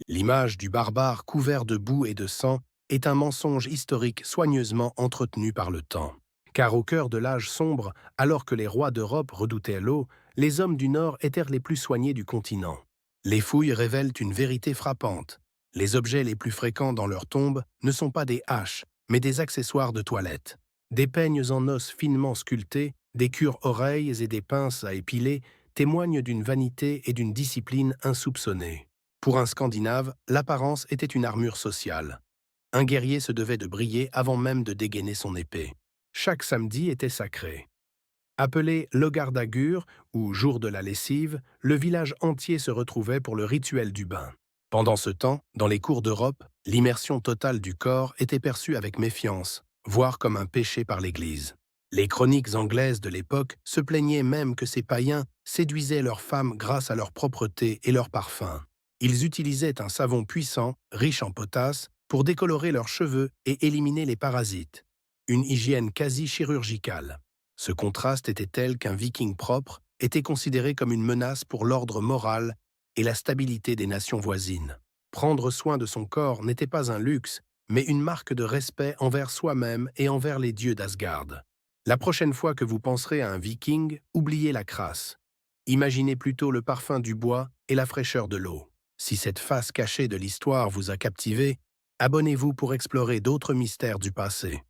L'image du barbare couvert de boue et de sang est un mensonge historique soigneusement entretenu par le temps. Car au cœur de l'âge sombre, alors que les rois d'Europe redoutaient l'eau, les hommes du Nord étaient les plus soignés du continent. Les fouilles révèlent une vérité frappante. Les objets les plus fréquents dans leurs tombes ne sont pas des haches, mais des accessoires de toilette. Des peignes en os finement sculptés, des cure-oreilles et des pinces à épiler témoignent d'une vanité et d'une discipline insoupçonnées. Pour un Scandinave, l'apparence était une armure sociale. Un guerrier se devait de briller avant même de dégainer son épée. Chaque samedi était sacré. Appelé Logardagur, ou jour de la lessive, le village entier se retrouvait pour le rituel du bain. Pendant ce temps, dans les cours d'Europe, l'immersion totale du corps était perçue avec méfiance, voire comme un péché par l'Église. Les chroniques anglaises de l'époque se plaignaient même que ces païens séduisaient leurs femmes grâce à leur propreté et leur parfum. Ils utilisaient un savon puissant, riche en potasse, pour décolorer leurs cheveux et éliminer les parasites. Une hygiène quasi chirurgicale. Ce contraste était tel qu'un viking propre était considéré comme une menace pour l'ordre moral et la stabilité des nations voisines. Prendre soin de son corps n'était pas un luxe, mais une marque de respect envers soi-même et envers les dieux d'Asgard. La prochaine fois que vous penserez à un viking, oubliez la crasse. Imaginez plutôt le parfum du bois et la fraîcheur de l'eau. Si cette face cachée de l'histoire vous a captivé, abonnez-vous pour explorer d'autres mystères du passé.